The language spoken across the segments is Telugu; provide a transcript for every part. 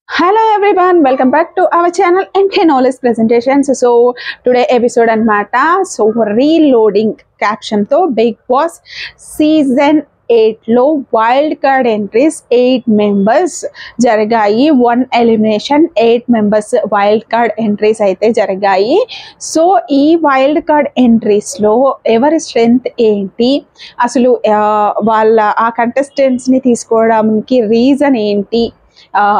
Hello everyone, welcome back to our channel MK Knowledge Presentations. So today episode anamata, so reloading caption to Big Boss season 8 లో వైల్డ్ కార్డ్ ఎంట్రీస్ 8 మెంబర్స్ జరిగాయి. 1 elimination 8 members wild card entries అయితే జరిగాయి. సో ఈ వైల్డ్ కార్డ్ ఎంట్రీస్లో ఎవరి స్ట్రెంగ్త్ ఏంటి, అసలు వాళ్ళ ఆ కంటెస్టెంట్స్ని తీసుకోవడానికి రీజన్ ఏంటి,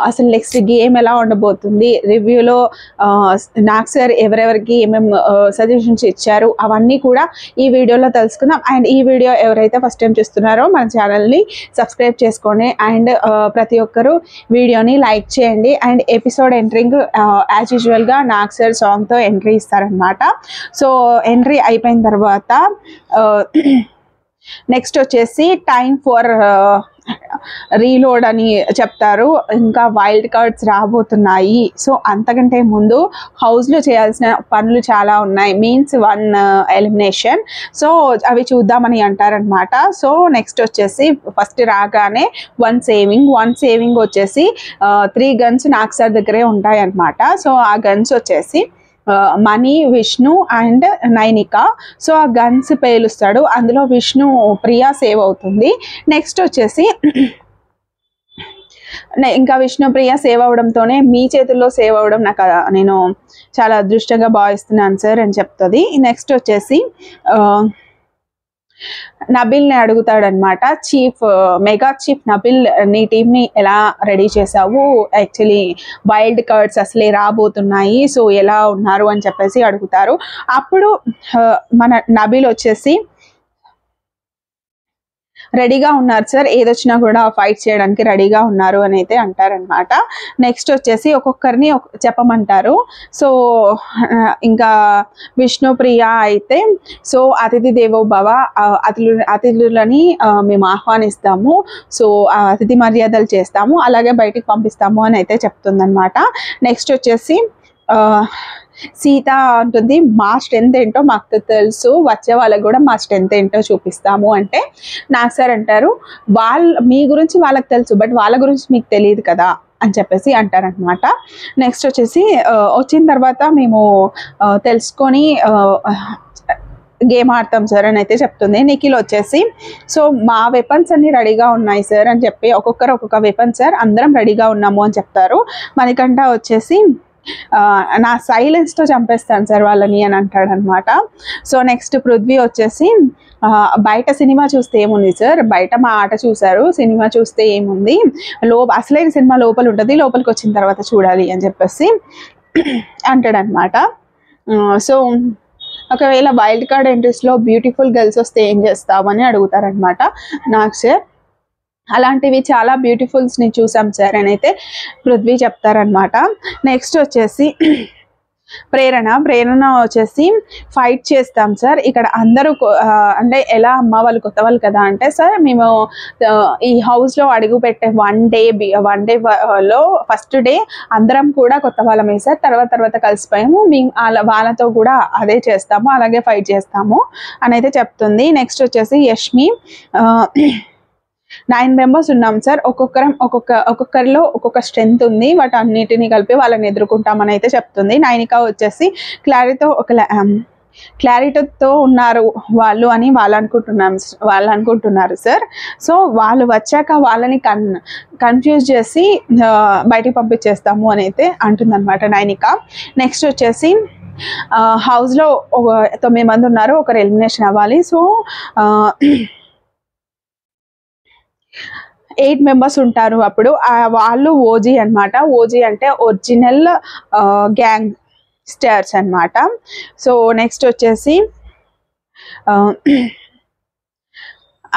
అసలు నెక్స్ట్ గేమ్ ఎలా ఉండబోతుంది, రివ్యూలో నాకు సార్ ఎవరెవరికి ఏమేమి సజెషన్స్ ఇచ్చారు అవన్నీ కూడా ఈ వీడియోలో తెలుసుకుందాం. అండ్ ఈ వీడియో ఎవరైతే ఫస్ట్ టైం చూస్తున్నారో మన ఛానల్ని సబ్స్క్రైబ్ చేసుకోండి అండ్ ప్రతి ఒక్కరు వీడియోని లైక్ చేయండి. అండ్ ఎపిసోడ్ ఎంట్రింగ్ యాజ్ యూజువల్గా నాకు సార్ సాంగ్తో ఎంట్రీ ఇస్తారనమాట. సో ఎంట్రీ అయిపోయిన తర్వాత నెక్స్ట్ వచ్చేసి టైం ఫర్ రీలోడ్ అని చెప్తారు. ఇంకా వైల్డ్ కార్డ్స్ రాబోతున్నాయి. సో అంతకంటే ముందు హౌస్లో చేయాల్సిన పనులు చాలా ఉన్నాయి, మీన్స్ 1 ఎలిమినేషన్. సో అవి చూద్దామని అంటారనమాట. సో నెక్స్ట్ వచ్చేసి ఫస్ట్ రాగానే 1 సేవింగ్ వచ్చేసి 3 గన్స్ నాకు సార్ దగ్గరే ఉంటాయి అన్నమాట. సో ఆ గన్స్ వచ్చేసి money, Vishnu and Nainika. So ఆ గన్స్ పేలుస్తాడు, అందులో విష్ణు ప్రియా సేవ్ అవుతుంది. నెక్స్ట్ వచ్చేసి ఇంకా విష్ణుప్రియ సేవ్ అవడంతోనే మీ చేతుల్లో సేవ్ అవ్వడం నేను చాలా అదృష్టంగా భావిస్తున్నాను సార్ అని చెప్తుంది. నెక్స్ట్ వచ్చేసి నబిల్ని అడుగుతాడనమాట. మెగా చీఫ్ నబిల్, నీ టీంని ఎలా రెడీ చేసావు, యాక్చువల్లీ వైల్డ్ కార్డ్స్ అసలే రాబోతున్నాయి, సో ఎలా ఉన్నారు అని చెప్పేసి అడుగుతారు. అప్పుడు మన నబిల్ వచ్చేసి రెడీగా ఉన్నారు సార్, ఏదొచ్చినా కూడా ఫైట్ చేయడానికి రెడీగా ఉన్నారు అని అయితే అంటారనమాట. నెక్స్ట్ వచ్చేసి ఒక్కొక్కరిని చెప్పమంటారు. సో ఇంకా విష్ణుప్రియ అయితే, సో అతిథి దేవో భవ, అతిథులని మేము ఆహ్వానిస్తాము, సో అతిథి మర్యాదలు చేస్తాము, అలాగే బయటికి పంపిస్తాము అని అయితే చెప్తుందనమాట. నెక్స్ట్ వచ్చేసి సీత అంటుంది, మా స్ట్రెంత్ ఏంటో మాకు తెలుసు, వచ్చే వాళ్ళకి కూడా మా స్ట్రెంత్ ఏంటో చూపిస్తాము అంటే నాకు సార్ అంటారు, మీ గురించి వాళ్ళకి తెలుసు, బట్ వాళ్ళ గురించి మీకు తెలియదు కదా అని చెప్పేసి అంటారనమాట. నెక్స్ట్ వచ్చేసి వచ్చిన తర్వాత మేము తెలుసుకొని గేమ్ ఆడతాం సార్ అని అయితే చెప్తుంది. నిఖిల్ వచ్చేసి, సో మా వెపన్స్ అన్ని రెడీగా ఉన్నాయి సార్ అని చెప్పి ఒక్కొక్కరు ఒక్కొక్క వెపన్ సార్, అందరం రెడీగా ఉన్నాము అని చెప్తారు. మణికంఠ వచ్చేసి, నా సైలెన్స్తో చంపేస్తాను సార్ వాళ్ళని అని అంటాడనమాట. సో నెక్స్ట్ పృథ్వీ వచ్చేసి, బయట సినిమా చూస్తే ఏముంది సార్, బయట మా ఆట చూసారు, సినిమా చూస్తే ఏముంది, అసలైన సినిమా లోపల ఉంటుంది, లోపలికి వచ్చిన తర్వాత చూడాలి అని చెప్పేసి అంటాడనమాట. సో ఒకవేళ వైల్డ్ కార్డ్ ఎంట్రీస్లో బ్యూటిఫుల్ గర్ల్స్ వస్తే ఏం చేస్తామని అడుగుతారనమాట నాకు సార్. అలాంటివి చాలా బ్యూటిఫుల్స్ని చూసాం సార్ అని అయితే పృథ్వీ చెప్తారనమాట. నెక్స్ట్ వచ్చేసి ప్రేరణ వచ్చేసి, ఫైట్ చేస్తాం సార్, ఇక్కడ అందరూ అంటే ఎలా అమ్మ వాళ్ళు కొత్త వాళ్ళు కదా అంటే, సార్ మేము ఈ హౌస్లో అడుగు పెట్టే వన్ డేలో ఫస్ట్ డే అందరం కూడా కొత్త వాళ్ళమే సార్, తర్వాత కలిసిపోయాము, మేము వాళ్ళతో కూడా అదే చేస్తాము, అలాగే ఫైట్ చేస్తాము అని అయితే చెప్తుంది. నెక్స్ట్ వచ్చేసి యష్మి, 9 మెంబర్స్ ఉన్నాం సార్, ఒక్కొక్కరిలో ఒక్కొక్క స్ట్రెంత్ ఉంది, వాటి అన్నిటినీ కలిపి వాళ్ళని ఎదుర్కొంటామని అయితే చెప్తుంది. నైనిక వచ్చేసి క్లారిటీతో ఉన్నారు వాళ్ళు అని వాళ్ళు అనుకుంటున్నారు సార్, సో వాళ్ళు వచ్చాక వాళ్ళని కన్ఫ్యూజ్ చేసి బయటికి పంపించేస్తాము అని అయితే అంటుందన్నమాట నైనిక. నెక్స్ట్ వచ్చేసి హౌస్లో 9 మంది ఉన్నారు, ఒకరు ఎలిమినేషన్ అవ్వాలి. సో 8 మెంబర్స్ ఉంటారు. అప్పుడు వాళ్ళు ఓజీ అనమాట. ఓజీ అంటే ఒరిజినల్ గ్యాంగ్ స్టార్స్ అనమాట. సో నెక్స్ట్ వచ్చేసి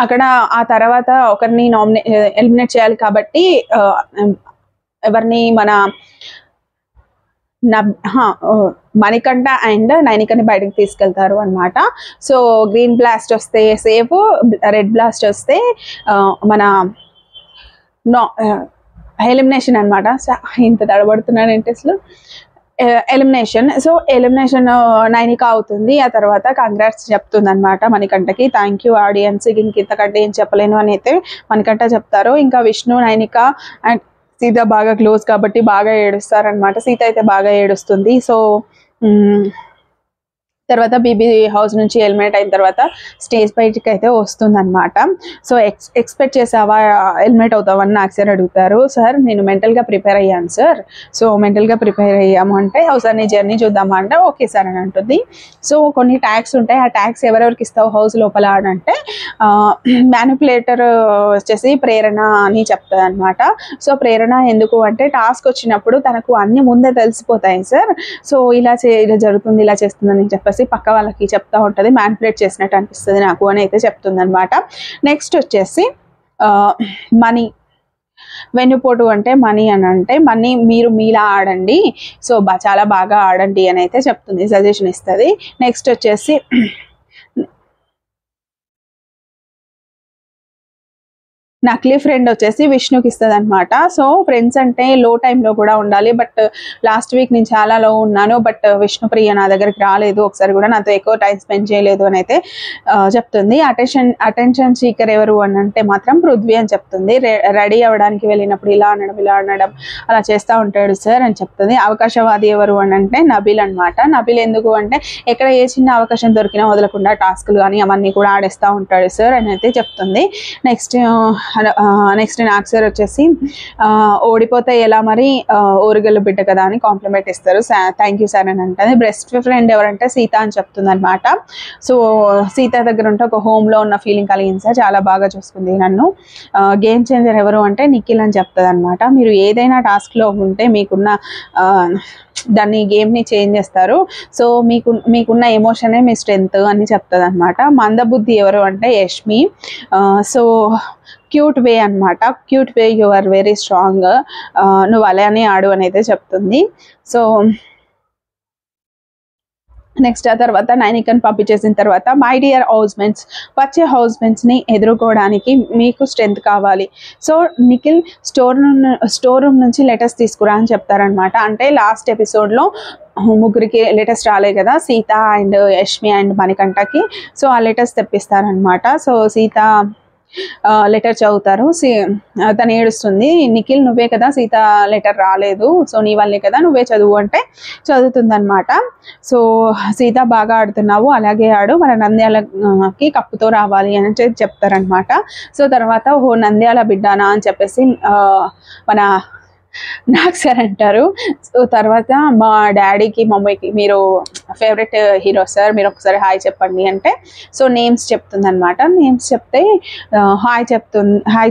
అక్కడ ఆ తర్వాత ఒకరిని ఎలిమినేట్ చేయాలి కాబట్టి ఎవరిని మణికంఠ అండ్ నైనికని బయటకు తీసుకెళ్తారు అనమాట. సో గ్రీన్ బ్లాస్ట్ వస్తే సేఫ్, రెడ్ బ్లాస్ట్ వస్తే మన ఎలిమినేషన్ అనమాట. ఇంత తడబడుతున్నాను ఏంటి అసలు, ఎలిమినేషన్. సో ఎలిమినేషన్ నైనిక అవుతుంది. ఆ తర్వాత కంగ్రాట్స్ చెప్తుంది అనమాట మణికంఠకి, థ్యాంక్ యూ ఆడియన్స్, ఇంతకంటే ఏం చెప్పలేను అని అయితే మణికంఠ చెప్తారు. ఇంకా విష్ణు, నైనిక అండ్ సీత బాగా క్లోజ్ కాబట్టి బాగా ఏడుస్తారనమాట. సీత అయితే బాగా ఏడుస్తుంది. సో తర్వాత బీబీ హౌస్ నుంచి ఎలిమినేట్ అయిన తర్వాత స్టేజ్ బయటికి అయితే వస్తుందన్నమాట. సో ఎక్స్పెక్ట్ చేసావా ఎలిమినేట్ అవుతావని నాకు సార్ అడుగుతారు. సార్ నేను మెంటల్గా ప్రిపేర్ అయ్యాను సార్. సో మెంటల్గా ప్రిపేర్ అయ్యాము అంటే ఒకసారి నీ జర్నీ చూద్దామా అంటే ఓకే సార్ అని అంటుంది. సో కొన్ని ట్యాగ్స్ ఉంటాయి, ఆ ట్యాగ్స్ ఎవరెవరికి ఇస్తావు హౌస్ లోపల అని అంటే మ్యానిపులేటర్ వచ్చేసి ప్రేరణ అని చెప్తుంది అనమాట. సో ప్రేరణ ఎందుకు అంటే టాస్క్ వచ్చినప్పుడు తనకు అన్ని ముందే తెలిసిపోతాయి సార్. సో ఇలా జరుగుతుంది, ఇలా చేస్తుందని చెప్పేసి పక్క వాళ్ళకి చెప్తా ఉంటుంది. మ్యానిపులేట్ చేసినట్టు అనిపిస్తుంది నాకు అని అయితే చెప్తుంది అనమాట. నెక్స్ట్ వచ్చేసి మనీ, వెన్నుపోటు అంటే మనీ అని అంటే మనీ మీరు మీలా ఆడండి, సో చాలా బాగా ఆడండి అని అయితే చెప్తుంది, సజెషన్ ఇస్తుంది. నెక్స్ట్ వచ్చేసి నకిలీ ఫ్రెండ్ వచ్చేసి విష్ణుకి ఇస్తుంది అనమాట. సో ఫ్రెండ్స్ అంటే లో టైంలో కూడా ఉండాలి, బట్ లాస్ట్ వీక్ నేను చాలా లో ఉన్నాను, బట్ విష్ణుప్రియ నా దగ్గరికి రాలేదు, ఒకసారి కూడా నాతో ఎక్కువ టైం స్పెండ్ చేయలేదు అని అయితే చెప్తుంది. అటెన్షన్ సీకర్ ఎవరు అని అంటే మాత్రం పృథ్వీ అని చెప్తుంది. రెడీ అవ్వడానికి వెళ్ళినప్పుడు ఇలా అనడం అలా చేస్తూ ఉంటాడు సార్ అని చెప్తుంది. అవకాశవాది ఎవరు అని అంటే నబిల్ అనమాట. నబిల్ ఎందుకు అంటే ఎక్కడ ఏ చిన్న అవకాశం దొరికినా వదలకుండా టాస్కులు కానీ అవన్నీ కూడా ఆడేస్తూ ఉంటాడు సార్ అని అయితే చెప్తుంది. నెక్స్ట్ నాకు సార్ వచ్చేసి ఓడిపోతే ఎలా మరి ఓరుగల్లు బిడ్డ కదా అని కాంప్లిమెంట్ ఇస్తారు. థ్యాంక్ యూ సార్ అని అంటుంది. బెస్ట్ ఫ్రెండ్ ఎవరంటే సీత అని చెప్తుంది అనమాట. సో సీత దగ్గర ఉంటే ఒక హోమ్లో ఉన్న ఫీలింగ్ కలిగింది సార్, చాలా బాగా చూసుకుంది నన్ను. గేమ్ చేంజర్ ఎవరు అంటే నిఖిల్ అని చెప్తుంది అనమాట. మీరు ఏదైనా టాస్క్లో ఉంటే మీకున్న దాన్ని గేమ్ని చేంజ్ చేస్తారు, సో మీకున్న ఎమోషనే మీ స్ట్రెంగ్త్ అని చెప్తుంది అనమాట. మందబుద్ధి ఎవరు అంటే యష్మి. సో క్యూట్ వే అనమాట, క్యూట్ వే యు ఆర్ వెరీ స్ట్రాంగ్, నువ్వు అలానే ఆడు అని అయితే చెప్తుంది. సో నెక్స్ట్ ఆ తర్వాత నైనికని పంపించేసిన తర్వాత మై డియర్ హౌస్మెంట్స్, వచ్చే హౌస్మెంట్స్ని ఎదుర్కోవడానికి మీకు స్ట్రెంత్ కావాలి. సో నిఖిల్ స్టోర్ రూమ్ నుంచి లెటర్స్ తీసుకురా అని చెప్తారనమాట. అంటే లాస్ట్ ఎపిసోడ్లో ముగ్గురికి లెటర్స్ రాలే కదా, సీత అండ్ యష్మి అండ్ మణికంఠకి. సో ఆ లెటర్స్ తెప్పిస్తారనమాట. సో సీత లెటర్ చదువుతారు. తను ఏడుస్తుంది, నిఖిల్ నువ్వే కదా సీత లెటర్ రాలేదు, సో నీ వల్లే కదా, నువ్వే చదువు అంటే చదువుతుంది అనమాట. సో సీత బాగా ఆడుతున్నావు, అలాగే ఆడు, మన నంద్యాలకి కప్పుతో రావాలి అని చెప్తారనమాట. సో తర్వాత ఓ నంద్యాల బిడ్డానా అని చెప్పేసి మన నాకు సార్ అంటారు. సో తర్వాత మా డాడీకి మమ్మీకి మీరు ఫేవరెట్ హీరో సార్, మీరు ఒకసారి హాయ్ చెప్పండి అంటే సో నేమ్స్ చెప్తుంది అనమాట. నేమ్స్ చెప్తే హాయ్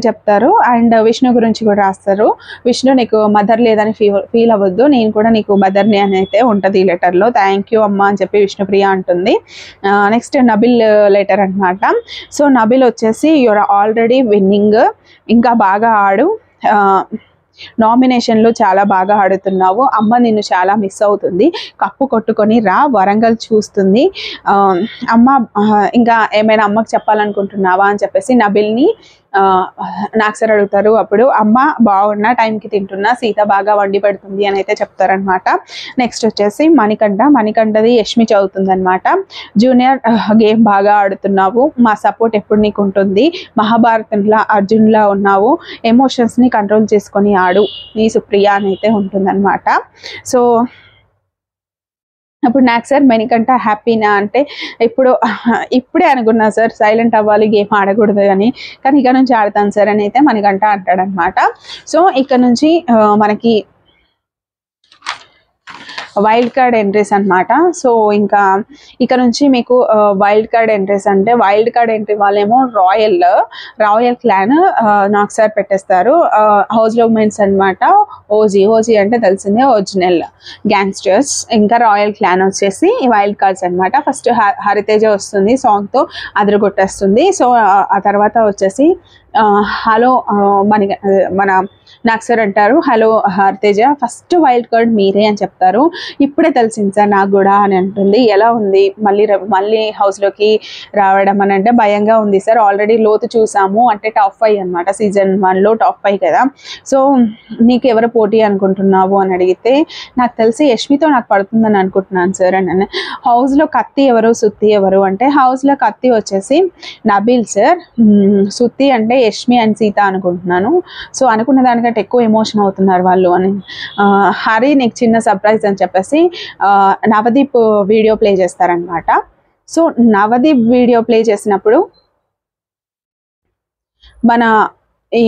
చెప్తారు అండ్ విష్ణు గురించి కూడా రాస్తారు. విష్ణు నీకు మదర్ లేదని ఫీల్ అవ్వద్దు, నేను కూడా నీకు మదర్ని అని అయితే ఉంటుంది ఈ లెటర్లో. థ్యాంక్ యూ అమ్మ అని చెప్పి విష్ణుప్రియ అంటుంది. నెక్స్ట్ నబిల్ లెటర్ అనమాట. సో నబిల్ వచ్చేసి యువర్ ఆల్రెడీ విన్నింగ్, ఇంకా బాగా ఆడు, నామినేషన్లో చాలా బాగా ఆడుతున్నావు, అమ్మ నిన్ను చాలా మిస్ అవుతుంది, కప్పు కొట్టుకొని రా, వరంగల్ చూస్తుంది, అమ్మ ఇంకా ఏమైనా అమ్మకి చెప్పాలనుకుంటున్నావా అని చెప్పేసి నబిల్ని నాకు సార్ అడుగుతారు. అప్పుడు అమ్మ బాగున్నా, టైంకి తింటున్నా, సీత బాగా వండి పెడుతుంది అని అయితే చెప్తారనమాట. నెక్స్ట్ వచ్చేసి మణికంఠది యష్మి చదువుతుంది అనమాట. జూనియర్ గేమ్ బాగా ఆడుతున్నావు, మా సపోర్ట్ ఎప్పుడు నీకు ఉంటుంది, మహాభారతంలా అర్జున్లా ఉన్నావు, ఎమోషన్స్ని కంట్రోల్ చేసుకొని ఆడు, నీ సుప్రియ అని అయితే ఉంటుందన్నమాట. సో అప్పుడు నాకు సార్ మణికంఠ హ్యాపీనా అంటే ఇప్పుడే అనుకున్నా సార్ సైలెంట్ అవ్వాలి, గేమ్ ఆడకూడదు అని, కానీ ఇక నుంచి ఆడతాను సార్ అని అయితే మణికంఠ అంటాడనమాట. సో ఇక్కడ నుంచి మనకి వైల్డ్ కార్డ్ ఎంట్రీస్ అనమాట. సో ఇంకా ఇక్కడ నుంచి మీకు వైల్డ్ కార్డ్ ఎంట్రీస్ అంటే వైల్డ్ కార్డ్ ఎంట్రీ వాళ్ళేమో రాయల్ క్లాన్ నాకు సార్ పెట్టేస్తారు. హౌస్ లో ఉమెన్స్ అనమాట. ఓజీ అంటే తెలిసిందే, ఒరిజినల్ గ్యాంగ్స్టర్స్. ఇంకా రాయల్ క్లాన్ వచ్చేసి వైల్డ్ కార్డ్స్ అనమాట. ఫస్ట్ హరితేజ వస్తుంది, సాంగ్తో అదరగొట్టేస్తుంది. సో ఆ తర్వాత వచ్చేసి హలో మన నాకు సార్ అంటారు, hello Hariteja, first wild card మీరే అని చెప్తారు. ఇప్పుడే తెలిసింది సార్ నాకు కూడా అని అంటుంది. ఎలా ఉంది మళ్ళీ హౌస్లోకి రావడం అని అంటే భయంగా ఉంది సార్, ఆల్రెడీ లోతు చూసాము అంటే టాప్ 5 అనమాట, సీజన్ 1లో టాప్ 5 కదా. సో నీకు ఎవరు పోటీ అనుకుంటున్నావు అని అడిగితే నాకు తెలిసి యష్మితో నాకు పడుతుందని అనుకుంటున్నాను సార్ అని. హౌస్లో కత్తి ఎవరు, సుత్తి ఎవరు అంటే హౌస్లో కత్తి వచ్చేసి నబీల్ సార్, సుత్తి అంటే యష్మి అండ్ సీత అనుకుంటున్నాను. సో అనుకున్న దాని దానికంటే ఎక్కువ ఎమోషన్ అవుతున్నారు వాళ్ళు అని. హరి నీకు చిన్న సర్ప్రైజ్ అని చెప్పేసి నవదీప్ వీడియో ప్లే చేస్తారనమాట. సో నవదీప్ వీడియో ప్లే చేసినప్పుడు మన ఈ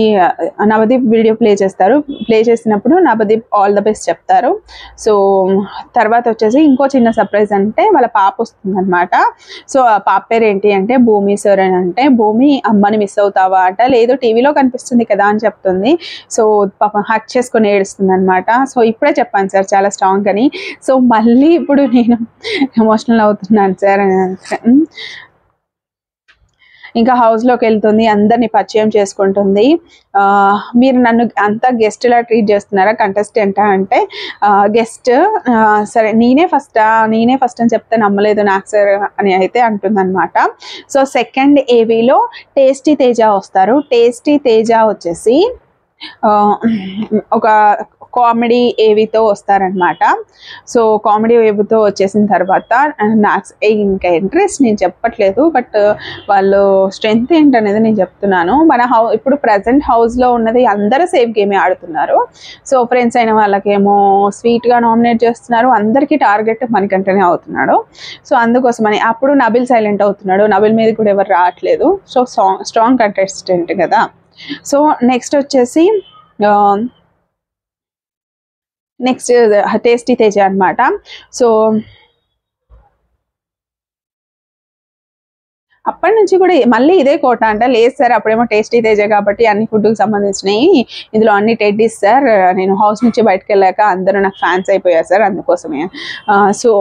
నవదీప్ వీడియో ప్లే చేసినప్పుడు నవదీప్ ఆల్ ద బెస్ట్ చెప్తారు. సో తర్వాత వచ్చేసి ఇంకో చిన్న సర్ప్రైజ్ అంటే వాళ్ళ పాప వస్తుందన్నమాట. సో ఆ పాప పేరు ఏంటి అంటే భూమి సార్ అని. అంటే భూమి అమ్మని మిస్ అవుతావా అంట. లేదు టీవీలో కనిపిస్తుంది కదా అని చెప్తుంది. సో పాప హక్ చేసుకొని ఏడుస్తుంది అనమాట. సో ఇప్పుడే చెప్పాను సార్ చాలా స్ట్రాంగ్ అని. సో మళ్ళీ ఇప్పుడు నేను ఎమోషనల్ అవుతున్నాను సార్. ఇంకా హౌస్లోకి వెళ్తుంది, అందరినీ పరిచయం చేసుకుంటుంది. మీరు నన్ను అంతా గెస్ట్లా ట్రీట్ చేస్తున్నారా కంటెస్టెంటా అంటే గెస్ట్ సరే నేనే ఫస్ట్ అని చెప్తే నమ్మలేదు నాకు సార్ అని అయితే అంటుందన్నమాట. సో సెకండ్ ఏవీలో టేస్టీ తేజ వస్తారు. టేస్టీ తేజ వచ్చేసి ఒక కామెడీ ఏవితో వస్తారనమాట. సో కామెడీ ఏవితో వచ్చేసిన తర్వాత నాకు ఇంకా ఇంట్రెస్ట్ నేను చెప్పట్లేదు, బట్ వాళ్ళు స్ట్రెంగ్త్ ఏంటనేది నేను చెప్తున్నాను. మన ఇప్పుడు ప్రజెంట్ హౌస్లో ఉన్నది అందరూ సేఫ్ గేమే ఆడుతున్నారు. సో ఫ్రెండ్స్ అయిన వాళ్ళకేమో స్వీట్గా నామినేట్ చేస్తున్నారు, అందరికీ టార్గెట్ మనకంటేనే అవుతున్నాడు. సో అందుకోసమని అప్పుడు నబిల్ సైలెంట్ అవుతున్నాడు, నబిల్ మీద కూడా ఎవరు రావట్లేదు. సో స్ట్రాంగ్ కంటెస్టెంట్ కదా. సో నెక్స్ట్ వచ్చేసి నెక్స్ట్ టేస్టీ తేజ అనమాట. సో అప్పటి నుంచి కూడా మళ్ళీ ఇదే కోట అంట. లేదు సార్ అప్పుడేమో టేస్టీ తేజ కాబట్టి అన్ని ఫుడ్కి సంబంధించినవి, ఇందులో అన్ని టెడ్డీస్ సార్, నేను హౌస్ నుంచి బయటకు వెళ్ళాక అందరూ నాకు ఫ్యాన్స్ అయిపోయారు సార్ అందుకోసమే. సో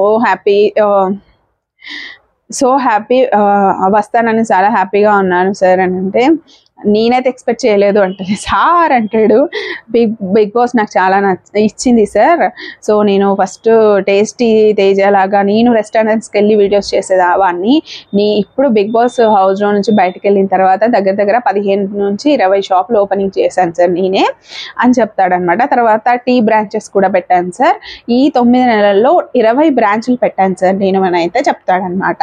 హ్యాపీ వస్తానని చాలా హ్యాపీగా ఉన్నాను సార్ అని అంటే నేనైతే ఎక్స్పెక్ట్ చేయలేదు అంటే సార్ అంటాడు. బిగ్ బాస్ నాకు చాలా ఇచ్చింది సార్. సో నేను ఫస్ట్ టేస్టీ తేజ లాగా నేను రెస్టారెంట్స్కి వెళ్ళి వీడియోస్ చేసేదాన్ని, ఇప్పుడు బిగ్ బాస్ హౌస్లో నుంచి బయటకు వెళ్ళిన తర్వాత దగ్గర 15 నుంచి 20 షాపులు ఓపెనింగ్ చేశాను సార్ నేనే అని చెప్తాడనమాట. తర్వాత టీ బ్రాంచెస్ కూడా పెట్టాను సార్. ఈ 9 నెలల్లో 20 బ్రాంచ్లు పెట్టాను సార్ నేను అని అయితే చెప్తాడనమాట.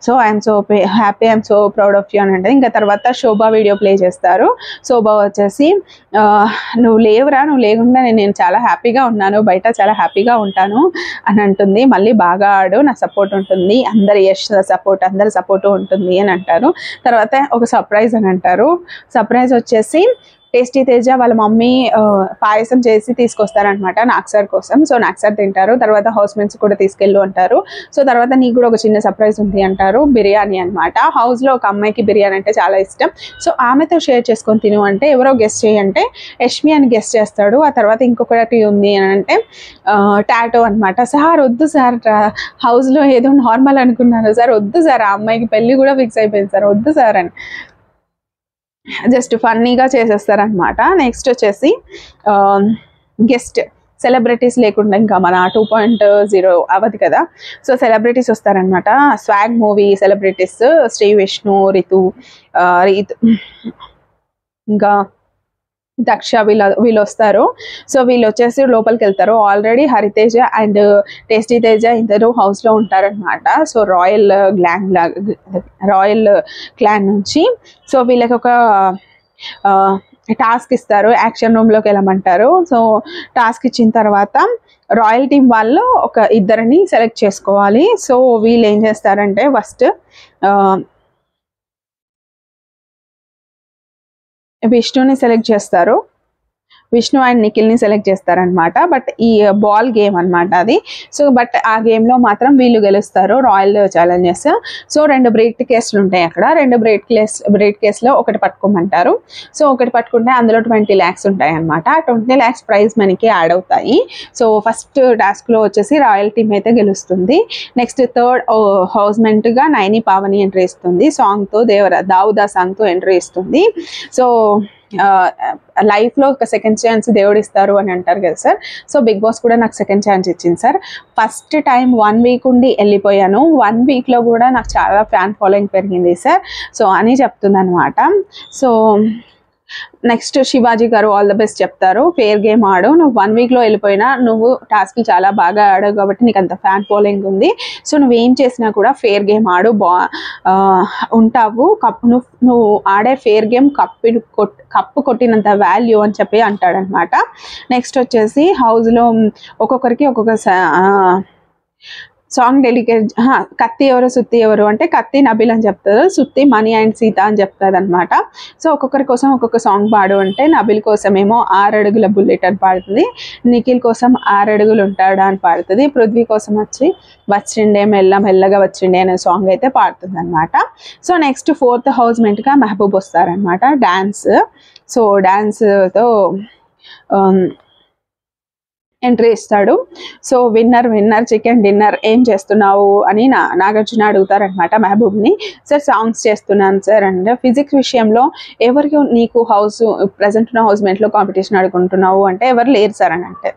So I'm so happy, I'm so proud of you అని అంటే ఇంకా తర్వాత శోభా వీడియో ప్లే చేస్తారు. శోభా వచ్చేసి నువ్వు లేకుండా నేను చాలా హ్యాపీగా ఉన్నాను, బయట చాలా హ్యాపీగా ఉంటాను అని అంటుంది. మళ్ళీ బాగా ఆడు, నా సపోర్ట్ ఉంటుంది, అందరి సపోర్ట్ ఉంటుంది అని అంటారు. తర్వాత ఒక సర్ప్రైజ్ అని అంటారు. సర్ప్రైజ్ వచ్చేసి టేస్టీ తేజ వాళ్ళ మమ్మీ పాయసం చేసి తీసుకొస్తారనమాట నాగ్ సార్ కోసం. సో నాగ్ సార్ తింటారు. తర్వాత హౌస్ మేట్స్ కూడా తీసుకెళ్ళు అంటారు. సో తర్వాత నీకు కూడా ఒక చిన్న సర్ప్రైజ్ ఉంది అంటారు, బిర్యానీ అనమాట. హౌస్లో ఒక అమ్మాయికి బిర్యానీ అంటే చాలా ఇష్టం. సో ఆమెతో షేర్ చేసుకొని తిను అంటే ఎవరో గెస్ట్ చేయంటే యష్మి అని గెస్ట్ చేస్తాడు. ఆ తర్వాత ఇంకొకటి ఉంది అని అంటే టాటో అనమాట. సార్ వద్దు సార్, హౌస్లో ఏదో నార్మల్ అనుకున్నాను సార్, వద్దు సార్, ఆ అమ్మాయికి పెళ్ళి కూడా ఫిక్స్ అయిపోయింది సార్, వద్దు సార్ అని జస్ట్ ఫన్నీగా చేసేస్తారనమాట. నెక్స్ట్ వచ్చేసి గెస్ట్ సెలబ్రిటీస్ లేకుండా ఇంకా మన 2.0 అవ్వదు కదా. సో సెలబ్రిటీస్ వస్తారనమాట. Swag movie celebrities Sree Vishnu, Ritu ఇంకా దక్ష వీళ్ళు వస్తారు. సో వీళ్ళు వచ్చేసి లోపలికి వెళ్తారు. Already Hariteja and Tasty Teja ఇద్దరు హౌస్లో ఉంటారనమాట. సో రాయల్ క్లాన్ నుంచి. సో వీళ్ళకి ఒక టాస్క్ ఇస్తారు, యాక్షన్ రూమ్లోకి వెళ్ళమంటారు. సో టాస్క్ ఇచ్చిన తర్వాత రాయల్ టీమ్ వాళ్ళు ఒక ఇద్దరిని సెలెక్ట్ చేసుకోవాలి. సో వీళ్ళు ఏం చేస్తారంటే ఫస్ట్ విష్ణుని సెలెక్ట్ చేస్తారు, విష్ణు అండ్ నిఖిల్ని సెలెక్ట్ చేస్తారనమాట. బట్ ఈ బాల్ గేమ్ అనమాట అది. సో బట్ ఆ గేమ్లో మాత్రం వీళ్ళు గెలుస్తారు, రాయల్ ఛాలెంజర్స్. సో 2 బ్రేక్ కేసులు ఉంటాయి అక్కడ. 2 బ్రేక్ కేసులో ఒకటి పట్టుకోమంటారు. సో ఒకటి పట్టుకుంటే అందులో 20 lakhs ఉంటాయి అనమాట. 20 lakhs ప్రైజ్ మనకి యాడ్ అవుతాయి. సో ఫస్ట్ టాస్క్లో వచ్చేసి రాయల్ టీమ్ అయితే గెలుస్తుంది. నెక్స్ట్ థర్డ్ హౌస్మెంట్గా నైని పావని ఎంట్రీ ఇస్తుంది, సాంగ్తో దావుదా సాంగ్తో ఎంట్రీ ఇస్తుంది. సో లైఫ్లో ఒక సెకండ్ ఛాన్స్ దేవుడు ఇస్తారు అని అంటారు కదా సార్. సో బిగ్ బాస్ కూడా నాకు సెకండ్ ఛాన్స్ ఇచ్చింది సార్. ఫస్ట్ టైం 1 వీక్ ఉండి వెళ్ళిపోయాను. 1 వీక్లో కూడా నాకు చాలా ఫ్యాన్ ఫాలోయింగ్ పెరిగింది సార్. సో అని చెప్తుంది అనమాట. సో నెక్స్ట్ శివాజీ గారు ఆల్ ద బెస్ట్ చెప్తారు. ఫెయిర్ గేమ్ ఆడు, నువ్వు 1 వీక్లో వెళ్ళిపోయినా నువ్వు టాస్క్లు చాలా బాగా ఆడావు కాబట్టి నీకు అంత ఫ్యాన్ ఫాలోయింగ్ ఉంది. సో నువ్వేం చేసినా కూడా ఫెయిర్ గేమ్ ఆడు, ఉంటావు. నువ్వు ఆడే ఫెయిర్ గేమ్ కప్పు కొట్టినంత వాల్యూ అని చెప్పి అంటాడనమాట. నెక్స్ట్ వచ్చేసి హౌస్లో ఒక్కొక్కరికి ఒక్కొక్క సాంగ్ డెడికేట్. కత్తి ఎవరు సుత్తి ఎవరు అంటే కత్తి నబిల్ అని చెప్తారు, సుత్తి మనీ అండ్ సీత అని చెప్తారు అనమాట. సో ఒక్కొక్కరి కోసం ఒక్కొక్క సాంగ్ పాడు అంటే నబిల్ కోసం ఏమో 6 అడుగుల బుల్లెట్ అని పాడుతుంది, నిఖిల్ కోసం 6 అడుగులు ఉంటాడా అని పాడుతుంది, పృథ్వీ కోసం వచ్చి వచ్చిండే మెల్లగా వచ్చిండే అనే సాంగ్ అయితే పాడుతుంది అనమాట. సో నెక్స్ట్ 4th హౌస్మెంట్గా మెహబూబ్ వస్తారనమాట. డ్యాన్స్, సో డ్యాన్స్తో ఎంట్రీ ఇస్తాడు. సో విన్నర్ చికెన్ డిన్నర్ ఏం చేస్తున్నావు అని నాగార్జున అడుగుతారనమాట మెహబూబ్ని. సార్ సాంగ్స్ చేస్తున్నాను సార్ అండ్ ఫిజిక్స్ విషయంలో ఎవరికి నీకు ప్రజెంట్ ఉన్న హౌస్మెంట్లో కాంపిటీషన్ ఆడుకుంటున్నావు అంటే ఎవరు లేరు సార్ అని అంటే.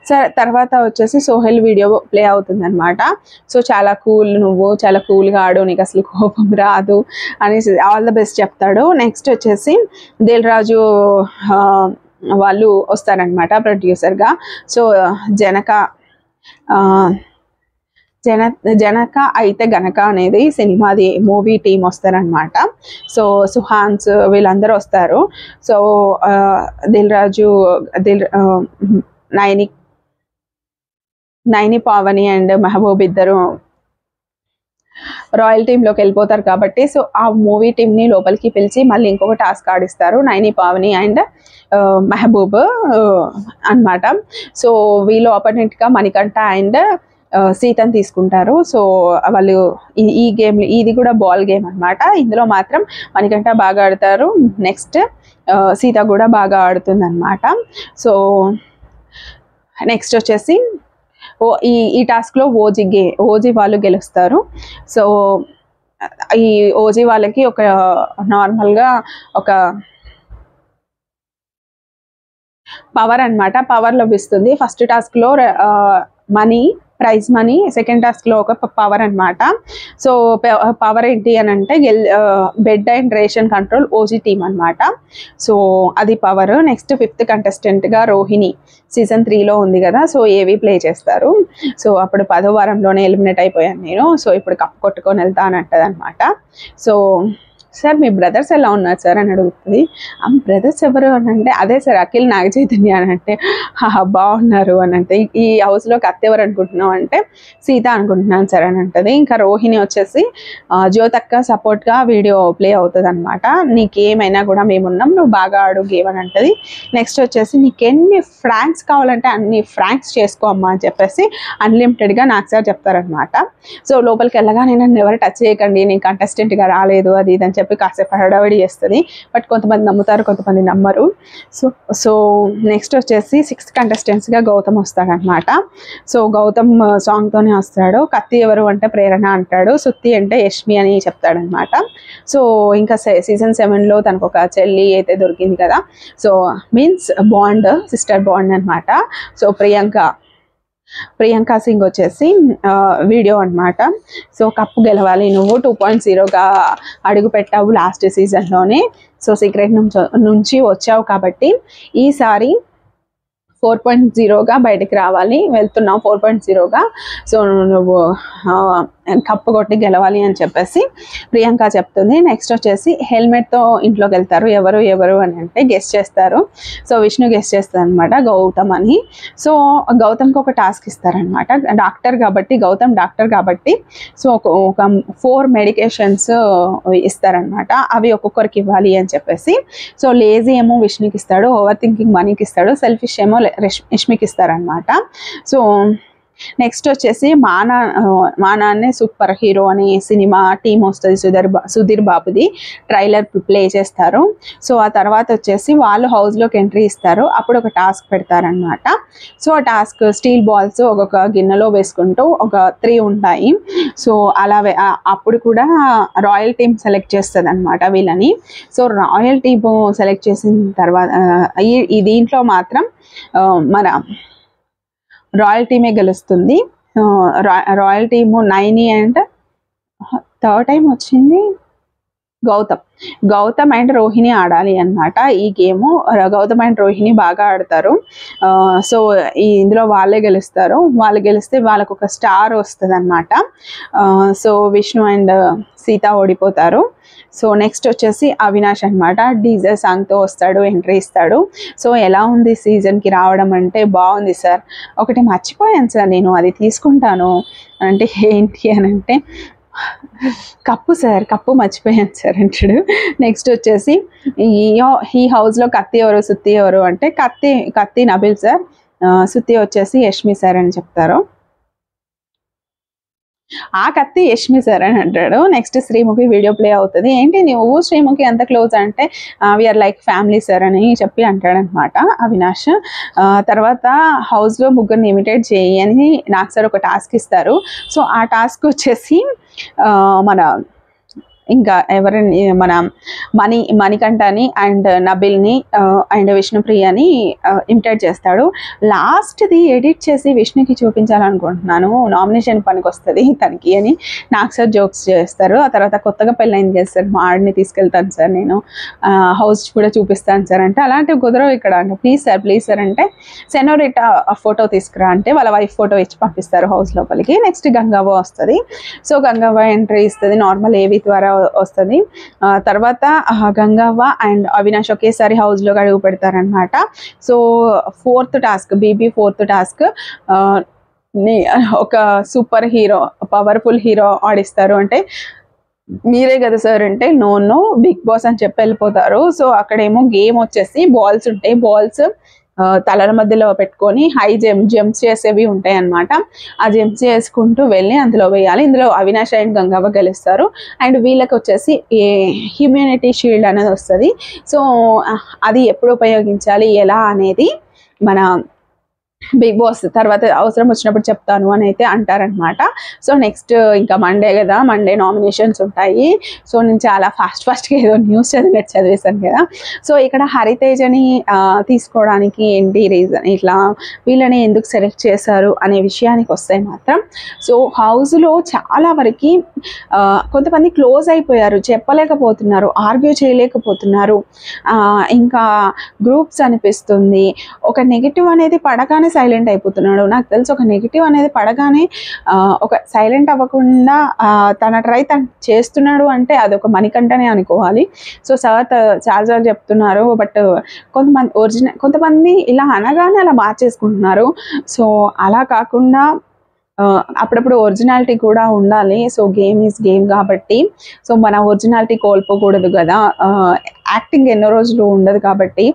సార్ తర్వాత వచ్చేసి సోహెల్ వీడియో ప్లే అవుతుంది అనమాట. సో చాలా కూల్, నువ్వు చాలా కూల్గా ఆడు, నీకు అసలు కోపం రాదు అని ఆల్ ద బెస్ట్ చెప్తాడు. నెక్స్ట్ వచ్చేసి దిల్ రాజు వాళ్ళు వస్తారనమాట ప్రొడ్యూసర్గా. సో జనక అయితే గనక అనేది సినిమాది మూవీ టీం వస్తారనమాట. సో సుహాన్స్ వీళ్ళందరూ వస్తారు. సో దిల్ రాజు నైని పావని అండ్ మెహబూబ్ ఇద్దరు రాయల్ టీంలోకి వెళ్ళిపోతారు కాబట్టి సో ఆ మూవీ టీంని లోపలికి పిలిచి మళ్ళీ ఇంకొక టాస్క్ ఆడిస్తారు, నైని పావని అండ్ మెహబూబ్ అనమాట. సో వీళ్ళు ఆపోనెంట్గా మణికంఠ అండ్ సీతని తీసుకుంటారు. సో వాళ్ళు ఈ గేమ్, ఇది కూడా బాల్ గేమ్ అనమాట. ఇందులో మాత్రం మణికంఠ బాగా ఆడతారు, నెక్స్ట్ సీత కూడా బాగా ఆడుతుంది అనమాట. సో నెక్స్ట్ వచ్చేసి ఈ టాస్క్లో ఓజీ వాళ్ళు గెలుస్తారు. సో ఈ ఓజీ వాళ్ళకి ఒక నార్మల్గా ఒక పవర్ అనమాట, పవర్ లభిస్తుంది. ఫస్ట్ టాస్క్లో ప్రైజ్ మనీ, సెకండ్ టాస్క్లో ఒక పవర్ అనమాట. సో పవర్ ఏంటి అని అంటే bed and ration control OG team అనమాట. సో అది పవర్. నెక్స్ట్ 5th కంటెస్టెంట్గా రోహిణి సీజన్ 3లో ఉంది కదా, సో ఏవి ప్లే చేస్తారు. సో అప్పుడు 10వ వారంలోనే ఎలిమినేట్ అయిపోయాను నేను, సో ఇప్పుడు కప్పు కొట్టుకొని వెళ్తానంటది అనమాట. సో సార్ మీ బ్రదర్స్ ఎలా ఉన్నారు సార్ అని అడుగుతుంది. ఆ బ్రదర్స్ ఎవరు అని అంటే అదే సార్ అఖిల్ నాగ చైతన్య అని అంటే బాగున్నారు అని అంటే. ఈ హౌస్లో కత్తి ఎవరు అనుకుంటున్నావు అంటే సీత అనుకుంటున్నాను సార్ అని అంటది. ఇంకా రోహిణి వచ్చేసి జ్యోతక్క సపోర్ట్గా వీడియో ప్లే అవుతుంది అనమాట. నీకేమైనా కూడా మేమున్నాం, నువ్వు బాగా ఆడు గేమ్ అని అంటది. నెక్స్ట్ వచ్చేసి నీకెన్ని ఫ్రాంక్స్ కావాలంటే అన్ని ఫ్రాంక్స్ చేసుకో అమ్మా అని చెప్పేసి అన్లిమిటెడ్గా నాకు సార్ చెప్తారనమాట. సో లోపలికి వెళ్ళగానే నన్ను ఎవరు టచ్ చేయకండి, నేను కంటెస్టెంట్గా రాలేదు అది ఇదని చెప్పి కాసేపు హడావిడి చేస్తుంది. బట్ కొంతమంది నమ్ముతారు, కొంతమంది నమ్మరు. సో నెక్స్ట్ వచ్చేసి 6th కంటెస్టెంట్స్గా గౌతమ్ వస్తాడనమాట. సో గౌతమ్ సాంగ్తోనే వస్తాడు. కత్తి ఎవరు అంటే ప్రేరణ అంటాడు, సుత్తి అంటే యష్మి అని చెప్తాడనమాట. సో ఇంకా సీజన్ 7లో తనకు ఒక చెల్లి అయితే దొరికింది కదా, so means bond, sister bond అనమాట. సో ప్రియాంక సింగ్ వచ్చేసి వీడియో అనమాట. సో కప్పు గెలవాలి, నువ్వు 2.0గా అడుగు పెట్టావు లాస్ట్ సీజన్లోనే, సో సీక్రెట్ నుంచి వచ్చావు కాబట్టి ఈసారి 4.0గా బయటికి రావాలి, వెళ్తున్నావు 4.0గా. సో నువ్వు కప్పు కొట్టి గెలవాలి అని చెప్పేసి ప్రియాంక చెప్తుంది. నెక్స్ట్ వచ్చేసి హెల్మెట్తో ఇంట్లోకి వెళ్తారు. ఎవరు అని అంటే గెస్ట్ చేస్తారు. సో విష్ణు గెస్ట్ చేస్తారు అనమాట, గౌతమ్ అని. సో గౌతమ్కి ఒక టాస్క్ ఇస్తారనమాట, డాక్టర్ కాబట్టి సో ఒక 4 మెడికేషన్స్ ఇస్తారనమాట, అవి ఒక్కొక్కరికి ఇవ్వాలి అని చెప్పేసి. సో లేజీ ఏమో విష్ణుకి ఇస్తాడు, ఓవర్ థింకింగ్ మనీకి ఇస్తాడు, సెల్ఫిష్ ఏమో రష్మికి ఇస్తారనమాట. సో నెక్స్ట్ వచ్చేసి మా నాన్నే సూపర్ హీరో అనే సినిమా టీం వస్తుంది, సుధీర్ బాబుది. ట్రైలర్ ప్లే చేస్తారు. సో ఆ తర్వాత వచ్చేసి వాళ్ళు హౌస్లోకి ఎంట్రీ ఇస్తారు. అప్పుడు ఒక టాస్క్ పెడతారనమాట. సో ఆ టాస్క్ స్టీల్ బాల్స్ ఒక్కొక్క గిన్నెలో వేసుకుంటూ ఒక 3 ఉంటాయి. సో అలా అప్పుడు కూడా రాయల్ టీమ్ సెలెక్ట్ చేస్తుంది అనమాట వీళ్ళని. సో రాయల్ టీమ్ సెలెక్ట్ చేసిన తర్వాత ఈ దీంట్లో మాత్రం మన రాయల్ టీమే గెలుస్తుంది. Royal team 9 and 3rd time వచ్చింది. గౌతమ్ అండ్ రోహిణి ఆడాలి అన్నమాట ఈ గేమ్. గౌతమ్ అండ్ రోహిణి బాగా ఆడతారు. సో ఇందులో వాళ్ళే గెలుస్తారు. వాళ్ళు గెలిస్తే వాళ్ళకు ఒక స్టార్ వస్తుంది అనమాట. సో విష్ణు అండ్ సీత ఓడిపోతారు. సో నెక్స్ట్ వచ్చేసి అవినాష్ అనమాట. డీజే సాంగ్తో వస్తాడు, ఎంట్రీ ఇస్తాడు. సో ఎలా ఉంది సీజన్కి రావడం అంటే బాగుంది సార్. ఒకటి మర్చిపోయాను సార్, నేను అది తీసుకుంటాను అంటే ఏంటి అని అంటే కప్పు సార్, కప్పు మర్చిపోయాను సార్ అంటాడు. నెక్స్ట్ వచ్చేసి ఈ హౌస్లో కత్తి ఎవరు సుత్తి ఎవరు అంటే కత్తి నబిల్ సార్, సుత్తి వచ్చేసి యష్మి సార్ అని చెప్తారు. ఆ కత్తి యష్మి సార్ అని అంటాడు. నెక్స్ట్ శ్రీముఖి వీడియో ప్లే అవుతుంది. ఏంటి నువ్వు శ్రీముఖి ఎంత క్లోజ్ అంటే వీఆర్ లైక్ ఫ్యామిలీ సార్ అని చెప్పి అంటాడనమాట అవినాష్. తర్వాత హౌస్లో ముగ్గురిని ఇమిటేట్ చేయి అని నాకు సార్ ఒక టాస్క్ ఇస్తారు. సో ఆ టాస్క్ వచ్చేసి మన ఇంకా ఎవరిని మన మణికంఠని అండ్ నబిల్ని అండ్ విష్ణుప్రియని ఇమిటేట్ చేస్తాడు. లాస్ట్ది ఎడిట్ చేసి విష్ణుకి చూపించాలనుకుంటున్నాను, నామినేషన్ పనికి వస్తుంది తనకి అని నాకు సార్ జోక్స్ చేస్తారు. ఆ తర్వాత కొత్తగా పెళ్ళైంది చేస్తారు, మా ఆడిని తీసుకెళ్తాను సార్, నేను హౌస్ కూడా చూపిస్తాను సార్ అంటే అలాంటివి కుదరవు ఇక్కడ అంటే ప్లీజ్ సార్ అంటే సెనోరిటా ఫోటో తీసుకురా అంటే వాళ్ళ వైఫ్ ఫోటో ఇచ్చి పంపిస్తారు హౌస్ లోపలికి. నెక్స్ట్ గంగవ్వ వస్తుంది. సో గంగవ్వ ఎంట్రీ ఇస్తుంది, నార్మల్ ఏవి ద్వారా వస్తుంది. తర్వాత గంగవ్వ అండ్ అవినాష్ ఒకేసారి హౌస్లో అడుగు పెడతారనమాట. సో ఫోర్త్ టాస్క్ ఒక సూపర్ హీరో, పవర్ఫుల్ హీరో ఆడిస్తారు అంటే మీరే కదా సార్ అంటే నో బిగ్ బాస్ అని చెప్పి వెళ్ళిపోతారు. సో అక్కడేమో గేమ్ వచ్చేసి బాల్స్ ఉంటాయి, బాల్స్ తలల మధ్యలో పెట్టుకొని హై జంప్స్ చేసేవి ఉంటాయి అన్నమాట. ఆ జంప్స్ చేసుకుంటూ వెళ్ళి అందులో వేయాలి. ఇందులో అవినాష్ అండ్ గంగవ్వ గెలుస్తారు. అండ్ వీళ్ళకి వచ్చేసి హ్యూమానిటీ షీల్డ్ అనేది వస్తుంది. సో అది ఎప్పుడు ఉపయోగించాలి ఎలా అనేది మన బిగ్ బాస్ తర్వాత అవసరం వచ్చినప్పుడు చెప్తాను అని అయితే అంటారనమాట. సో నెక్స్ట్ ఇంకా మండే కదా, మండే నామినేషన్స్ ఉంటాయి. సో నేను చాలా ఫాస్ట్గా ఏదో న్యూస్ చదివేశాను కదా. సో ఇక్కడ హరితేజని తీసుకోవడానికి ఏంటి రీజన్, ఇట్లా వీళ్ళని ఎందుకు సెలెక్ట్ చేశారు అనే విషయానికి వస్తే మాత్రం సో హౌస్లో చాలా వరకు కొంతమంది క్లోజ్ అయిపోయారు, చెప్పలేకపోతున్నారు, ఆర్గ్యూ చేయలేకపోతున్నారు. ఇంకా గ్రూప్స్ అనిపిస్తుంది. ఒక నెగిటివ్ అనేది పడగానే సైలెంట్ అయిపోతున్నాడు. నాకు తెలిసి ఒక నెగిటివ్ అనేది పడగానే ఒక సైలెంట్ అవ్వకుండా తన ట్రై తను చేస్తున్నాడు అంటే అదొక మణికంఠనే అనుకోవాలి. సో సార్ చాలా చెప్తున్నారు, బట్ కొంతమంది ఇలా అనగానే అలా మార్చేసుకుంటున్నారు. సో అలా కాకుండా అప్పుడప్పుడు ఒరిజినాలిటీ కూడా ఉండాలి. సో గేమ్ ఈజ్ గేమ్ కాబట్టి సో మన ఒరిజినాలిటీ కోల్పోకూడదు కదా, యాక్టింగ్ ఎన్నో రోజులు ఉండదు కాబట్టి.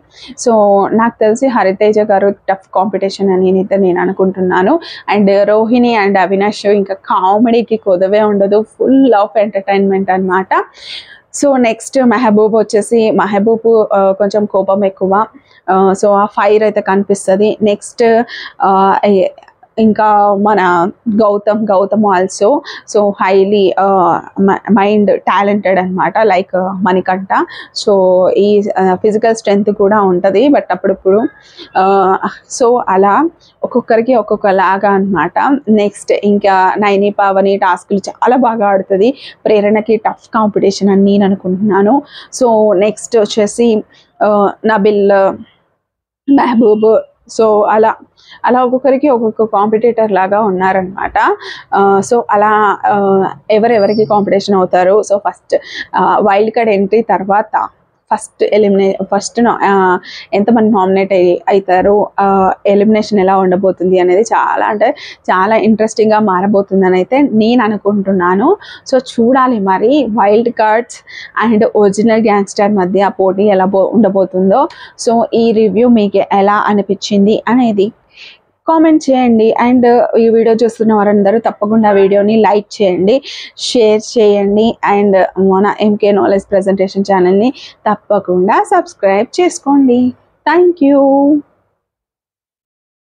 సో నాకు తెలిసి హరితేజ గారు టఫ్ కాంపిటీషన్ అని నేను అనుకుంటున్నాను. అండ్ రోహిణి అండ్ అవినాష్ ఇంకా కామెడీకి కొదవే ఉండదు, ఫుల్ ఆఫ్ ఎంటర్టైన్మెంట్ అనమాట. సో నెక్స్ట్ మెహబూబ్ వచ్చేసి కొంచెం కోపం ఎక్కువ. సో ఆ ఫైర్ అయితే కనిపిస్తుంది. నెక్స్ట్ ఇంకా మన Gautam also so highly mind talented అనమాట, లైక్ మణికంఠ. సో ఈ ఫిజికల్ స్ట్రెంగ్త్ కూడా ఉంటుంది, బట్ అప్పుడప్పుడు సో అలా ఒక్కొక్కరికి ఒక్కొక్కలాగా అనమాట. నెక్స్ట్ ఇంకా నైని పావని టాస్క్లు చాలా బాగా ఆడుతుంది. ప్రేరణకి టఫ్ కాంపిటీషన్ అని నేను అనుకుంటున్నాను. సో నెక్స్ట్ వచ్చేసి నబిల్, మెహబూబ్. సో అలా ఒక్కొక్కరికి ఒక్కొక్క కాంపిటేటర్ లాగా ఉన్నారనమాట. సో అలా ఎవరెవరికి కాంపిటీషన్ అవుతారు. So first wild card entry తర్వాత ఫస్ట్ ఎంతమంది నామినేట్ అవుతారు, ఎలిమినేషన్ ఎలా ఉండబోతుంది అనేది చాలా ఇంట్రెస్టింగ్గా మారబోతుందని అయితే నేను అనుకుంటున్నాను. సో చూడాలి మరి wild cards and original gangster మధ్య పోటీ ఎలా ఉండబోతుందో. సో ఈ రివ్యూ మీకు ఎలా అనిపించింది అనేది కామెంట్ చేయండి. అండ్ ఈ వీడియో చూస్తున్న వారందరూ తప్పకుండా వీడియోని లైక్ చేయండి, షేర్ చేయండి. అండ్ మన ఎంకే నాలెడ్జ్ ప్రజెంటేషన్ ఛానల్ని తప్పకుండా సబ్స్క్రైబ్ చేసుకోండి. Thank you.